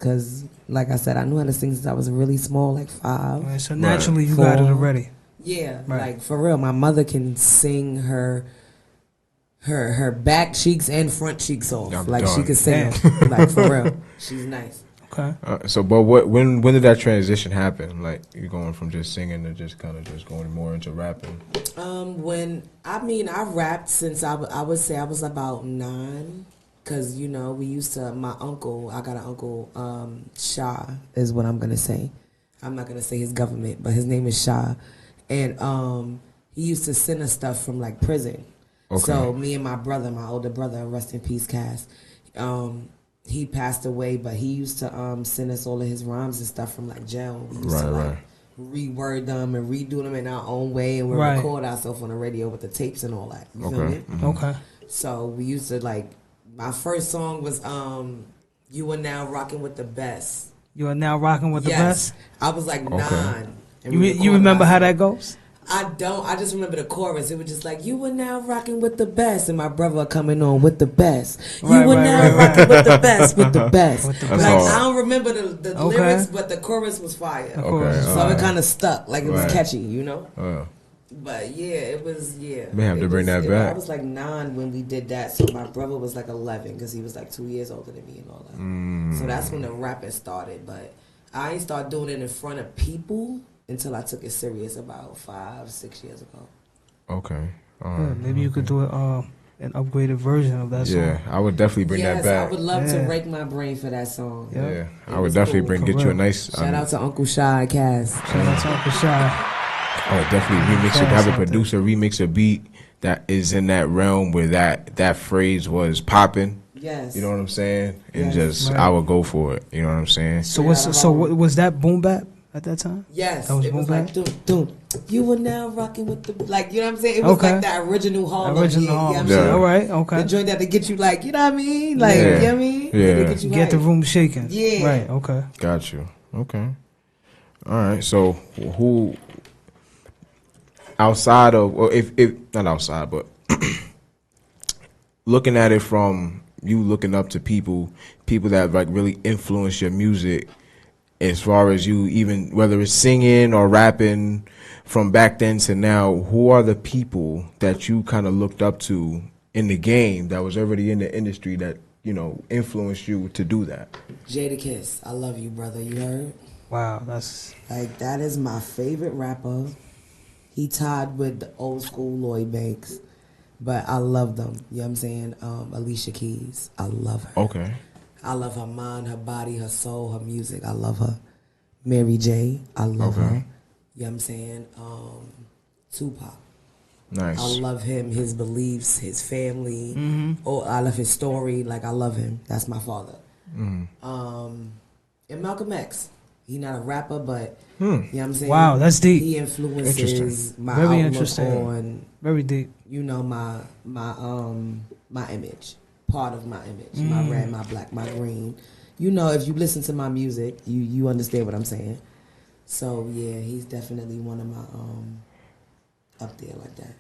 Because, like I said, I knew how to sing since I was really small, like 5. Right, so naturally you got it already. Yeah, Right. like for real. My mother can sing her back cheeks and front cheeks off. I'm like done. she could sing them. Like for real. She's nice. Okay. So, but when did that transition happen? Like you going from just singing to just kind of just going more into rapping? When I rapped since I would say I was about 9. Cause you know we used to. My uncle, I got an uncle. Shah is what I'm gonna say. I'm not gonna say his government, but his name is Shah, and he used to send us stuff from like prison. Okay. So me and my brother, my older brother, rest in peace, Cass. He passed away, but he used to send us all of his rhymes and stuff from like jail. We used to like reword them and redo them in our own way, and we record ourselves on the radio with the tapes and all that. You feel me? Mm-hmm. Okay. So we used to like. My first song was "You Are Now Rocking with the Best." You are now rocking with the best. I was like 9. And You remember how that goes? I don't. I just remember the chorus. It was just like, "You are now rocking with the best," and my brother coming on with the best. Right, you are now rocking with the best, with the best. With the Like best. I don't remember the lyrics, but the chorus was fire. Okay, So it kind of stuck. Like it was catchy, you know. But yeah, it was May have to bring that back. I was like 9 when we did that, so my brother was like 11 because he was like 2 years older than me and all that. So that's when the rapping started. But I ain't start doing it in front of people until I took it serious about 5-6 years ago. Okay. Maybe you could do an upgraded version of that song. Yeah, I would definitely bring that back. I would love to rake my brain for that song. Yeah, I would definitely get you a nice. Shout out to Uncle Shy Cass. Shout out to Uncle Shy. I would definitely remix it. Have a producer remix a beat that is in that realm where that phrase was popping. Yes. You know what I'm saying? And just I would go for it. You know what I'm saying? So was that boom bap at that time? Yes. That was it boom was bap. like doom. You were now rocking with the like. You know what I'm saying? It was like that original Harlem. Original Harlem. You know what I'm saying? All right. Okay. The joint that to get you like, you know what I mean? Like, you know what I mean? Yeah. Get the room shaking. Yeah. Right. Okay. Got you. Okay. All right. So who? Outside of, or if not outside, but looking at it from you looking up to people that like really influence your music, as far as you even whether it's singing or rapping from back then to now, who are the people that you kind of looked up to in the game that was already in the industry that influenced you to do that? Jadakiss, I love you, brother. You heard? Wow, that's like that is my favorite rapper. He tied with the old school Lloyd Banks, but I love them. You know what I'm saying? Alicia Keys, I love her. Okay. I love her mind, her body, her soul, her music. I love her. Mary J, I love her. You know what I'm saying? Tupac. Nice. I love him, his beliefs, his family. Oh, I love his story. Like I love him. That's my father. And Malcolm X. He's not a rapper, but you know what I'm saying? Wow, that's deep. He influences my very outlook interesting. on very deep. You know, my image. Part of my image. My red, my black, my green. You know, if you listen to my music, you understand what I'm saying. So yeah, he's definitely one of my up there like that.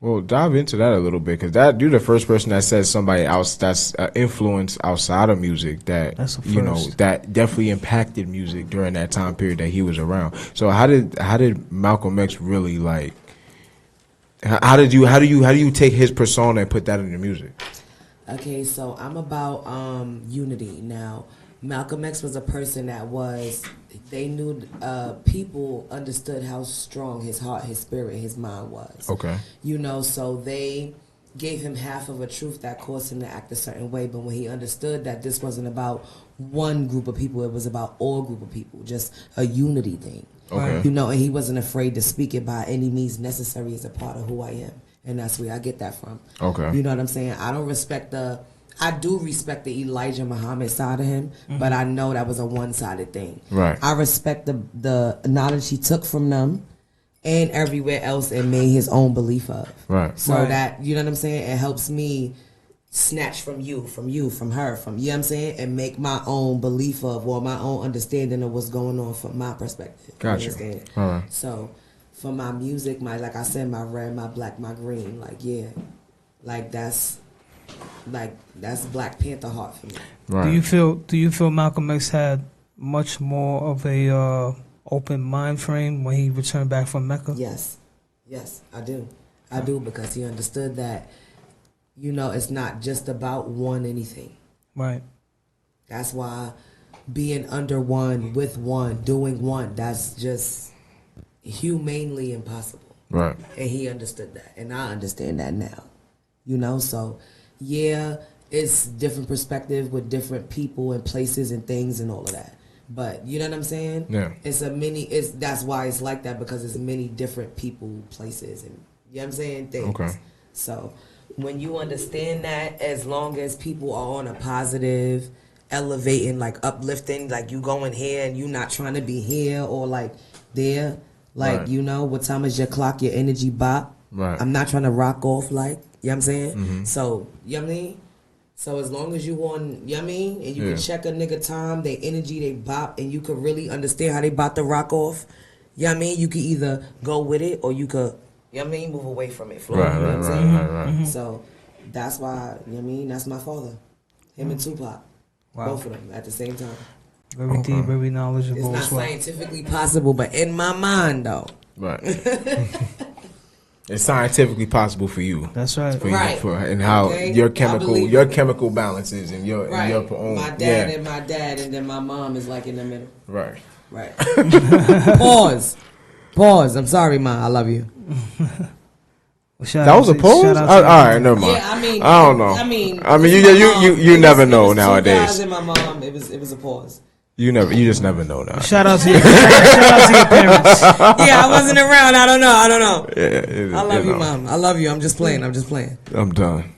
Well, dive into that a little bit, because you're the first person that says somebody else that's influence outside of music that that definitely impacted music during that time period that he was around. So how did Malcolm X really like? How do you take his persona and put that in the music? Okay, so I'm about unity now. Malcolm X was a person that they knew people understood how strong his heart, his spirit, his mind was. Okay. You know, so they gave him half of a truth that caused him to act a certain way. But when he understood that this wasn't about one group of people, it was about all group of people, just a unity thing. Okay. You know, and he wasn't afraid to speak it by any means necessary as a part of who I am. And that's where I get that from. Okay. You know what I'm saying? I do respect the Elijah Muhammad side of him, but I know that was a one-sided thing. Right. I respect the knowledge he took from them and everywhere else and made his own belief of. Right. So that, you know what I'm saying? It helps me snatch from you, from her, you know what I'm saying? And make my own belief of, or my own understanding of what's going on from my perspective. Gotcha. Understand? All right. So for my music, like I said, my red, my black, my green, like, yeah. Like, that's Like that's Black Panther heart for me. Right. Do you feel Malcolm X had much more of a open mind frame when he returned back from Mecca? Yes, I do. I do, because he understood that, it's not just about one anything. Right. That's why being under one, with one, doing one, that's just humanely impossible. Right. And he understood that, and I understand that now. So yeah, it's different perspective with different people and places and things and all of that. But you know what I'm saying? Yeah. That's why it's like that, because it's many different people, places, and you know what I'm saying? Things. Okay. So when you understand that, as long as people are on a positive, elevating, like uplifting, like you going here and you not trying to be here or like there, like, right. What time is your clock, your energy bop? Right. I'm not trying to rock off, like, you know what I'm saying? Mm-hmm. So, you know what I mean? So as long as you on, you know what I mean? And you can check a nigga time, their energy, they bop, and you could really understand how they about to rock off, you know what I mean? You could either go with it or you could, you know what I mean, move away from it. Right. Mm-hmm. So that's why, you know what I mean? That's my father. Him and Tupac. Wow. Both of them at the same time. Very deep, very knowledgeable. It's not as well. scientifically possible, but in my mind, though. Right. It's scientifically possible for you. That's right. And how your chemical balances and your own. My dad and my dad, and then my mom is like in the middle. Right. Pause. I'm sorry, Ma. I love you. That was a pause? All right, never mind. Yeah, I mean, I don't know. I mean, you never know nowadays. Guys and my mom, it was a pause. You just never know now. Shout out to your parents. Yeah, I wasn't around. I don't know. Yeah, I love you, Mom. I love you. I'm just playing. I'm done.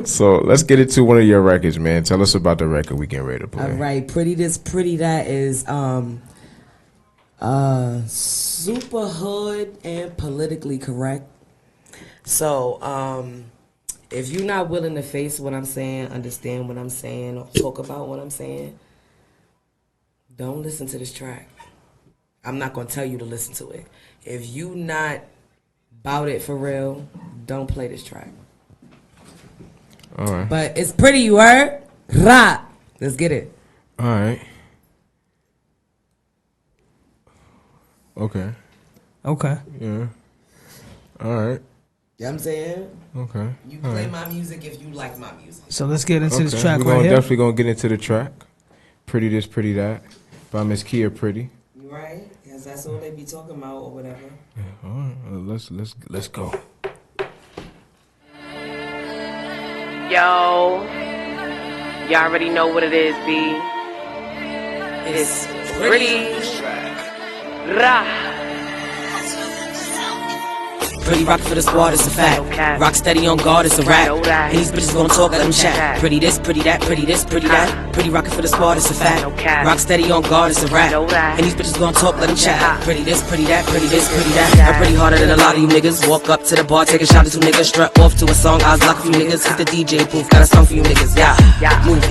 So let's get into one of your records, man. Tell us about the record we getting ready to play. All right, Pretty This, Pretty That is super hood and politically correct. So if you're not willing to face what I'm saying, understand what I'm saying, or talk about what I'm saying, don't listen to this track. I'm not gonna tell you to listen to it. If you not about it for real, don't play this track. All right. But it's pretty, you heard? Rah! Let's get it. All right. Okay. Yeah. All right. You know what I'm saying? Okay. You play my music if you like my music. So let's get into this track We're right here. Definitely gonna get into the track. Pretty This, Pretty That by Miss Kiyah Pretty. Right? Because that's all they be talking about or whatever. Yeah. All right. Let's go. Yo, y'all already know what it is, B. It's pretty. Rah. Pretty rock for the squad, it's a fact. Rock steady on guard, it's a rap. And these bitches gonna talk, let them chat. Pretty this, pretty that, pretty this, pretty that. Pretty rockin' for the squad, it's a fact. Rock steady on guard, it's a rap. And these bitches gonna talk, let them chat. Pretty this, pretty that, pretty this, pretty that. I'm pretty harder than a lot of you niggas. Walk up to the bar, take a shot to two niggas. Strut off to a song, I was lock a few niggas. Hit the DJ booth, got a song for you niggas. Yeah, movie,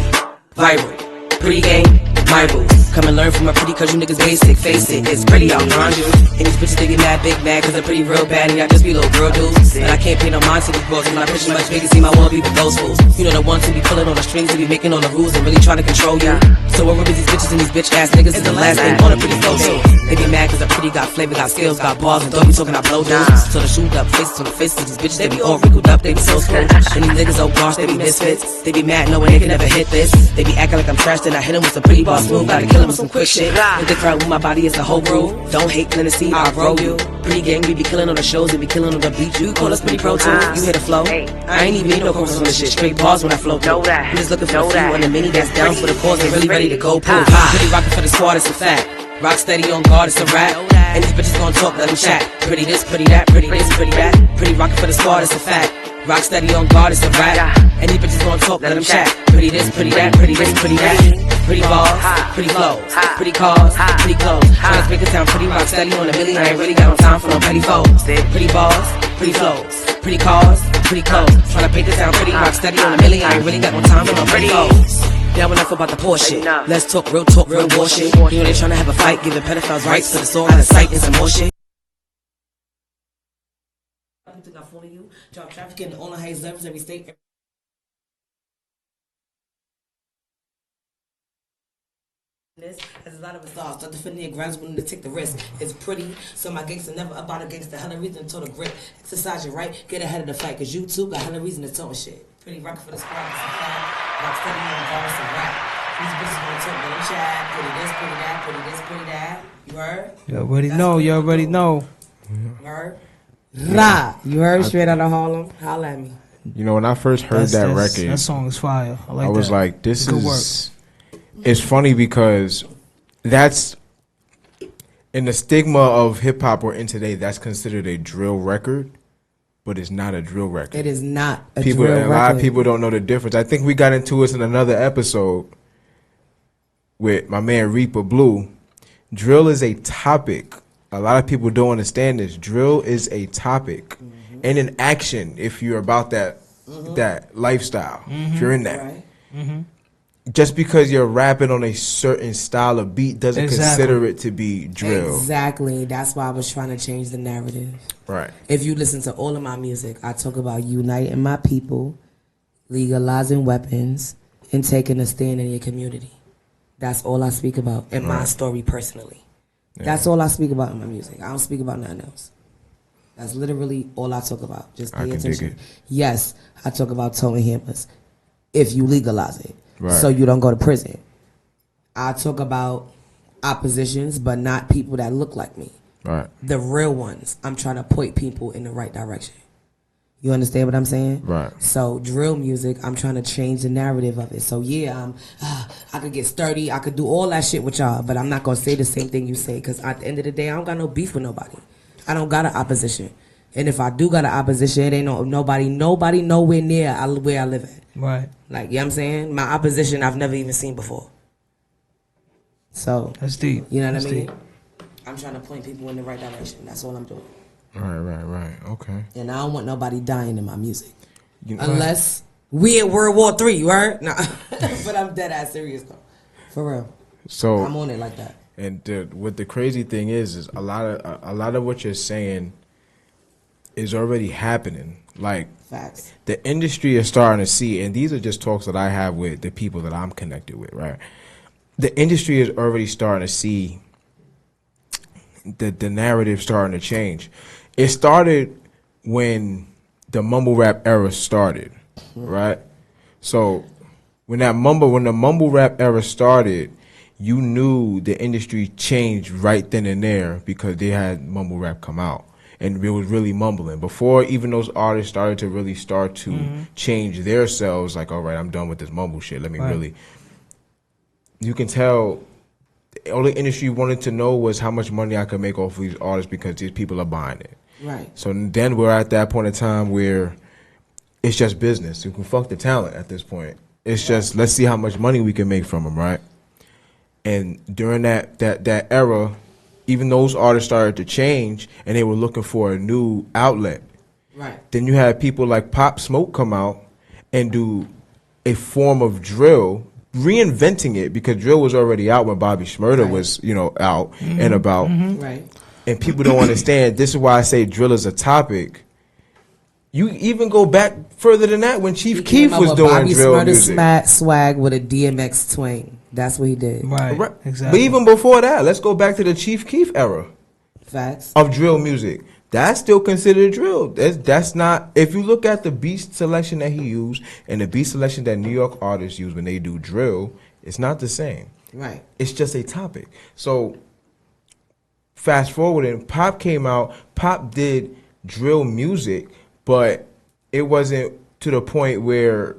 viral, pretty game, my rules. Come and learn from a pretty, cause you niggas basic. Face it, it's pretty out around you. And these bitches they get mad, big mad, cause they're pretty real bad. And y'all just be little girl dudes. And I can't pay no mind to these bros. When I picture much bigger, see my one be with those fools. You know the ones who be pulling on the strings, who be making all the rules and really trying to control you. So what these bitches and these bitch ass niggas is the last thing on a pretty photo. They be mad cause I'm pretty, got flavor, got skills, got balls, and don't be talking about blow dudes. So the shoot up, faces on the faces, these bitches they be all wrinkled up, they be so screwed. And these niggas, oh gosh, they be misfits. They be mad knowing they can never hit this. They be acting like I'm trash, then I hit them with some pretty boss move. Gotta kill them with some quick shit. With the crowd with my body, it's a whole brew. Don't hate Tennessee, I'll roll you. Pretty gang, we be killing on the shows, they be killing on the beach. You call us pretty pro too, you hear the flow. I ain't even need no chorus on this shit, straight bars when I flow through. I'm just looking for a few on the mini that's down for the cause and really ready to go pull. Pretty rockin' for the squad, it's a fact. Rock steady on guard, it's a rap. And these bitches gon' talk, let them chat. Pretty this, pretty that, pretty this, pretty that. Pretty rockin' for the squad, it's a fact. Rock steady on guard, it's a rap. And these bitches gon' talk, let them chat. Pretty this, pretty that, pretty this, pretty that. Pretty balls, pretty flows, pretty cars, pretty clothes. Tryna speak the town, pretty rock steady on a million. I ain't really got no time for no petty foes. Pretty balls, pretty flows, pretty cars, pretty clothes. Tryna paint the town, pretty rock steady on a million. I ain't really got no time for no petty foes. Now enough about the poor shit. Let's talk, real war shit. You know they tryna have a fight, giving pedophiles rights to the soul, out of sight and some more shit. Drug trafficking in all the highest levels, every state. There's a lot of us lost. Start defending your grounds, willing to take the risk. It's pretty, so my gangster never about a gangster. Hella reason to total grit. Exercise your right, get ahead of the fight, cause you too got hella reason to tell shit. Pretty rock for the squad, it's a flag. Like steady on the bars and rap. These bitches gonna talk, but I'm chat. Pretty this, pretty that, pretty this, pretty that. You heard? You already know, you already know. You heard? Rah! You heard? Straight out of Harlem? Holla at me. You know, when I first heard that record, that song is fire. I like that. I was like, this Good is... It's funny because that's in the stigma of hip hop we're in today. That's considered a drill record, but it's not a drill record. It is not a drill record. A lot of people don't know the difference. I think we got into it in another episode with my man Reaper Blue. Drill is a topic. A lot of people don't understand this. Drill is a topic and an action. If you're about that lifestyle, if you're in that. Right. Just because you're rapping on a certain style of beat doesn't consider it to be drill. Exactly. That's why I was trying to change the narrative. Right. If you listen to all of my music, I talk about uniting my people, legalizing weapons, and taking a stand in your community. That's all I speak about in my story personally. Yeah. That's all I speak about in my music. I don't speak about nothing else. That's literally all I talk about. Just pay attention. Yes, I talk about towing hammers if you legalize it. Right. So you don't go to prison. I talk about oppositions, but not people that look like me. Right. The real ones. I'm trying to point people in the right direction. You understand what I'm saying? Right. So drill music, I'm trying to change the narrative of it. So yeah, I could get sturdy. I could do all that shit with y'all, but I'm not going to say the same thing you say, because at the end of the day, I don't got no beef with nobody. I don't got an opposition. And if I do got an opposition, it ain't nobody nowhere near where I live at. Right. Like, you know what I'm saying? My opposition I've never even seen before. So that's deep. You know what I mean? Deep. I'm trying to point people in the right direction. That's all I'm doing. Right. Okay. And I don't want nobody dying in my music. Unless we in World War III, you heard? Nah. But I'm dead ass serious though. For real. So I'm on it like that. And what the crazy thing is a lot of what you're saying is already happening. Like, facts. The industry is starting to see, and these are just talks that I have with the people that I'm connected with, right? The industry is already starting to see the narrative starting to change. It started when the mumble rap era started, right? So when the mumble rap era started, you knew the industry changed right then and there because they had mumble rap come out. And it was really mumbling. Before even those artists started to really start to change their selves, like, all right, I'm done with this mumble shit. Let me really... You can tell all the industry wanted to know was how much money I could make off of these artists because these people are buying it. Right. So then we're at that point in time where it's just business. You can fuck the talent at this point. It's just, let's see how much money we can make from them, right? And during that era... Even those artists started to change, and they were looking for a new outlet. Right. Then you had people like Pop Smoke come out and do a form of drill, reinventing it because drill was already out when Bobby Shmurda was, out and about. Right. And people don't understand. This is why I say drill is a topic. You even go back further than that when Chief Keef was doing Bobby drill Shmurda music. Swag with a DMX twang. That's what he did. Right. Exactly. But even before that, let's go back to the Chief Keef era. Facts. Of drill music. That's still considered drill. That's not... If you look at the beat selection that he used and the beat selection that New York artists use when they do drill, it's not the same. Right. It's just a topic. So, fast forward, and Pop came out. Pop did drill music, but it wasn't to the point where...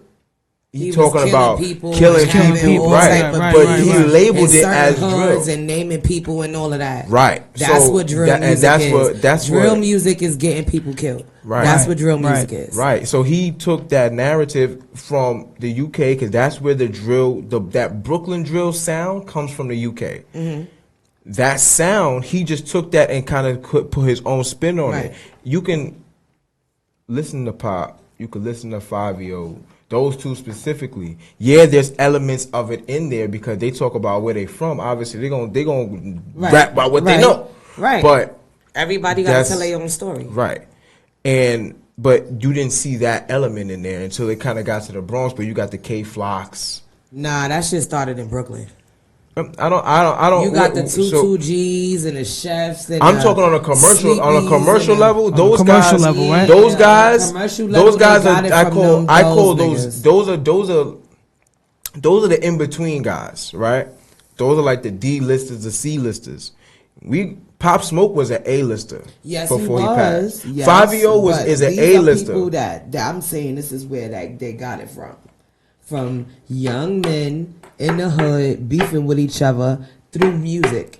He talking about killing people, right? But he labeled it as drill and naming people and all of that. Right. That's what drill music is. That's drill music is getting people killed. Right. That's what drill music is. Right. So he took that narrative from the UK because that's where the drill, that Brooklyn drill sound comes from the UK. Mm-hmm. That sound, he just took that and kind of put his own spin on it. You can listen to Pop. You can listen to 5-Yo. Those two specifically, there's elements of it in there because they talk about where they from. Obviously, they gonna rap about what they know. Right. But everybody got to tell their own story. Right. And but you didn't see that element in there until it kind of got to the Bronx. But you got the K Flocks. Nah, that shit started in Brooklyn. I don't. You got the 2Gs and the chefs. And I'm talking on a commercial level. Those commercial guys, level, right? those guys, those guys. I call those the in between guys, right? Those are like the D listers, the C listers. Pop Smoke was an A lister. Yes, before he passed. Yes, Fabio is an A lister. People that I'm saying this is where they got it from young men in the hood beefing with each other through music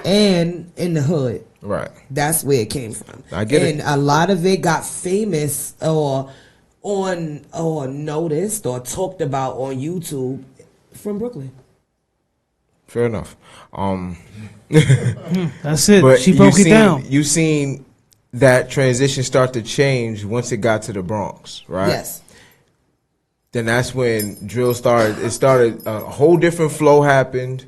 and in the hood. Right. That's where it came from. I get it. And a lot of it got famous or noticed or talked about on YouTube from Brooklyn. Fair enough. That's it. But she broke it down. You seen that transition start to change once it got to the Bronx, right? Yes. Then that's when drill started. It started, a whole different flow happened,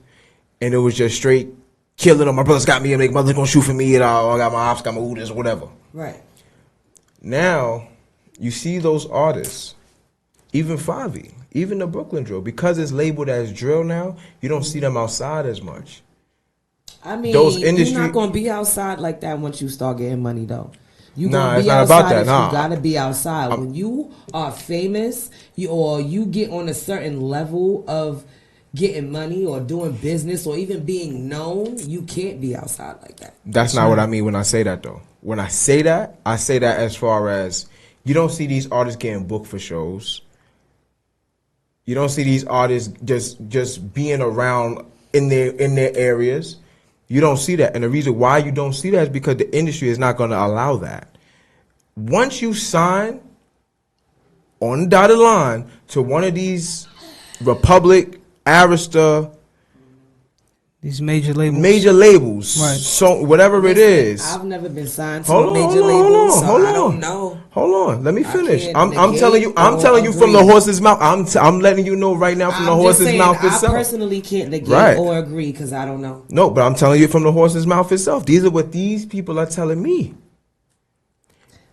and it was just straight killing them. My brothers got me, and my mother's gonna shoot for me, and I got my ops, got my Udas, whatever. Right. Now, you see those artists, even Favi, even the Brooklyn drill, because it's labeled as drill now, you don't see them outside as much. I mean, you're not gonna be outside like that once you start getting money, though. You nah, gonna it's be not outside about that. if Nah. You gotta be outside. When you are famous, you get on a certain level of getting money or doing business or even being known, you can't be outside like that. That's not what I mean when I say that, though. When I say that as far as you don't see these artists getting booked for shows. You don't see these artists just being around in their areas. You don't see that. And the reason why you don't see that is because the industry is not going to allow that. Once you sign on the dotted line to one of these Republic, Arista, these major labels, right? So whatever it is, I've never been signed to a major label, so I don't know. Hold on, let me finish. I'm telling you from the horse's mouth. I'm letting you know right now from the horse's mouth itself. I personally can't negate or agree because I don't know. No, but I'm telling you from the horse's mouth itself. These are what these people are telling me.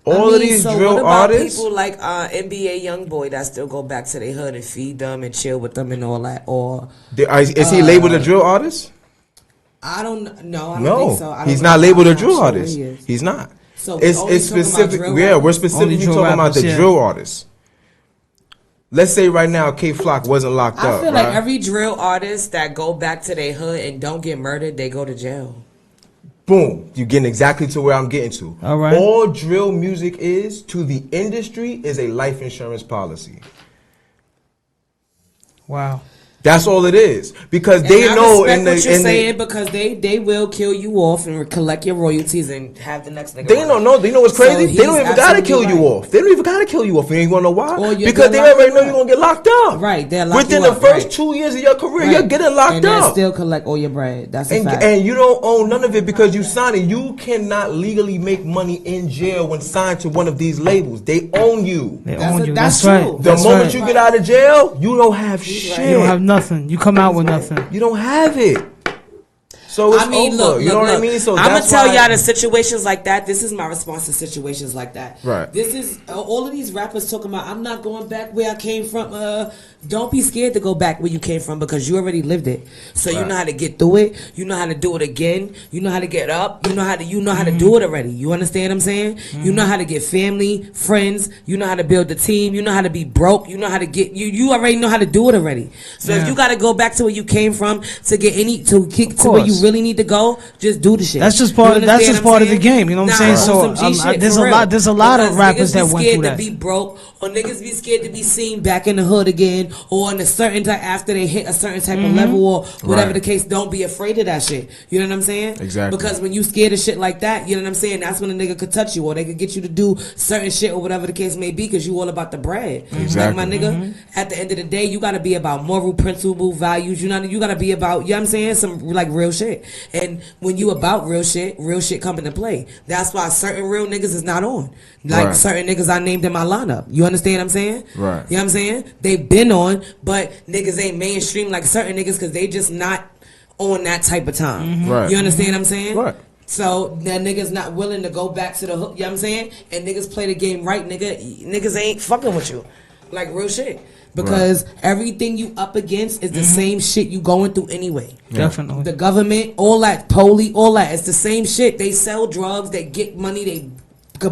All of these drill what about artists, people like NBA YoungBoy that still go back to their hood and feed them and chill with them and all that, or is he labeled a drill artist? I don't know. I don't No, think so. he's not labeled a drill artist. He's not. So it's specific. Yeah, we're specifically talking about the drill artists. Let's say right now, K Flock wasn't locked up. I feel like every drill artist that go back to their hood and don't get murdered, they go to jail. Boom, you're getting exactly to where I'm getting to. All right. All drill music is to the industry is a life insurance policy. Wow. That's all it is, because And they I know respect in what you're the saying, because they will kill you off and collect your royalties and have the next nigga. they don't know. They know what's crazy. So They don't even gotta kill you right. off. They don't even gotta kill you off. You ain't gonna know why? Or Because they already know you're gonna get locked up. Right, they're locked Within you the up, first right. 2 years of your career, Right. you're getting locked and they'll up. still collect all your bread. That's a fact. And you don't own none of it because you signed it. You cannot legally make money in jail when signed to one of these labels. They own you. They own you. That's That's true. right. The That's moment right. you get out of jail, you don't have shit. You don't have nothing. You come out with nothing. You don't have it. So it's over. Look, you know what I mean? So I'm gonna that's tell why- y'all the situations like that. This is my response to situations like that. Right. This is all of these rappers talking about. I'm not going back where I came from. Don't be scared to go back where you came from because you already lived it. So you know how to get through it. You know how to do it again. You know how to get up. You know how to do it already. You understand what I'm saying? You know how to get family, friends. You know how to build a team. You know how to be broke. You know how to get you already know how to do it already. So if you got to go back to where you came from to get to where you really need to go, just do the shit. That's just part. You That's understand just what part I'm of the game. You know what I'm saying? So there's a lot. There's a lot of rappers that went through that. Niggas be scared to be broke, or niggas be scared to be seen back in the hood again, or in a certain type after they hit a certain type of level, or whatever the case. Don't be afraid of that shit. You know what I'm saying? Exactly. Because when you scared of shit like that, you know what I'm saying. That's when a nigga could touch you, or they could get you to do certain shit, or whatever the case may be, because you all about the bread. Exactly. Like my nigga, at the end of the day, you gotta be about moral principle, values. You gotta be about. You know what I'm saying? Some like real shit. And when you about real shit come into play. That's why certain real niggas is not on. Like certain niggas I named in my lineup. You understand what I'm saying? Right. You know what I'm saying? They've been on, but niggas ain't mainstream like certain niggas because they just not on that type of time. Right. You understand what I'm saying? Right. So that niggas not willing to go back to the hook, you know what I'm saying? And niggas play the game right, niggas ain't fucking with you. Like real shit. Because everything you up against is the same shit you going through anyway. Definitely. The government, all that, police, all that. It's the same shit. They sell drugs, they get money, they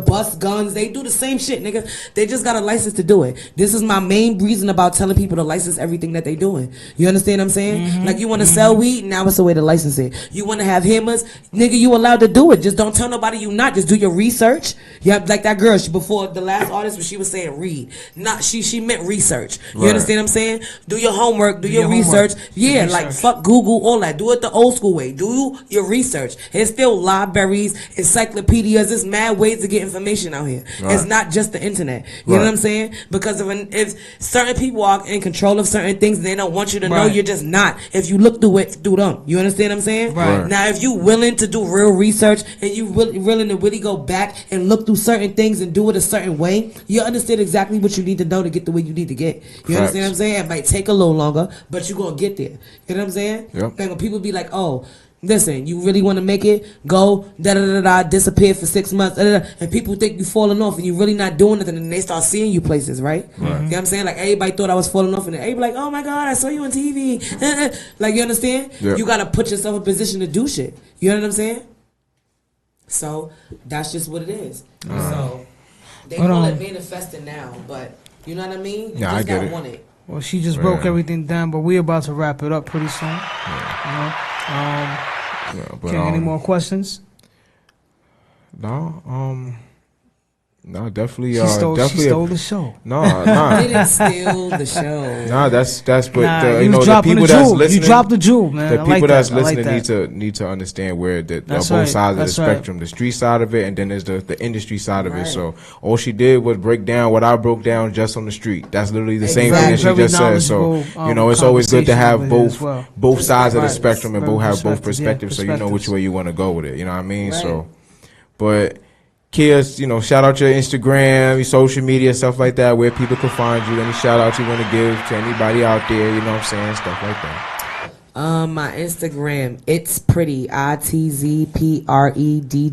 bust guns, they do the same shit, nigga. They just got a license to do it. This is my main reason about telling people to license everything that they doing. You understand what I'm saying? Like you want to sell weed, now it's a way to license it. You want to have hammers, nigga, you allowed to do it. Just don't tell nobody you not. Just do your research. Yeah, like that girl, before the last artist, when she was saying read, not she meant research. You understand what I'm saying? Do your homework, do your research. Yeah, like fuck Google, all that. Do it the old school way. Do your research. It's still libraries, encyclopedias. There's mad ways to get information out here. It's not just the internet. You know what I'm saying? Because if certain people are in control of certain things and they don't want you to know, you're just not. If you look through it, through them. You understand what I'm saying? Now, if you willing to do real research and you willing to really go back and look through certain things and do it a certain way, you understand exactly what you need to know to get the way you need to get. You understand what I'm saying? It might take a little longer, but you're going to get there. You know what I'm saying? Like when people be like, oh, listen, you really want to make it? Go, disappear for 6 months, and people think you falling off and you really not doing nothing, and they start seeing you places, right? You know what I'm saying? Like, everybody thought I was falling off, and everybody like, oh my God, I saw you on TV. Like, you understand? You got to put yourself in a position to do shit. You know what I'm saying? So, that's just what it is. So, they call it manifesting now, but, you know what I mean? You just got to want it. Well, she just broke everything down, but we're about to wrap it up pretty soon. You know? Any more questions? No, definitely. She stole the show. Didn't steal the show. That's but the people that's listening. You dropped the jewel, man. The people that's listening need to understand where both sides of the spectrum, the street side of it, and then there's the industry side of it. So all she did was break down what I broke down just on the street. That's literally the same thing that she just said. So it's always good to have both sides of the spectrum and both have both perspectives, so you know which way you want to go with it. You know what I mean? So, but. Kiyah, shout out your Instagram, your social media, stuff like that, where people can find you. Any shout outs you want to give to anybody out there, you know what I'm saying, stuff like that. My Instagram, it's preddie, ITZPREDDIE.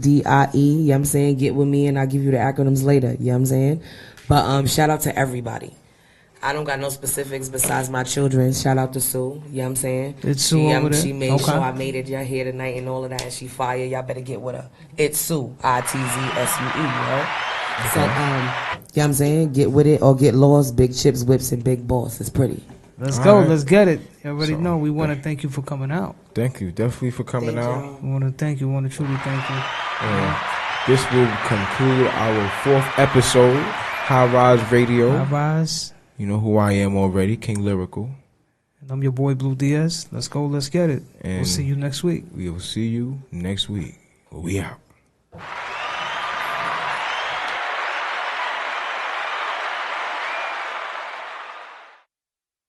You know what I'm saying? Get with me and I'll give you the acronyms later. You know what I'm saying? But shout out to everybody. I don't got no specifics besides my children. Shout out to Sue. You know what I'm saying? It's Sue over there. She made sure I made it. Y'all here tonight and all of that. And she fire. Y'all better get with her. It's Sue. ITZSUE. You know? So, you know what I'm saying? Get with it or get lost. Big chips, whips, and big boss. It's pretty. Let's go. Let's get it. You already know. We want to thank you for coming out. Thank you. Definitely for coming out. We want to thank you. We want to truly thank you. This will conclude our 4th episode, High Rise Radio. High Rise. You know who I am already, King Lyrical. And I'm your boy, Blue Diaz. Let's go, let's get it. And we'll see you next week. We will see you next week. We out.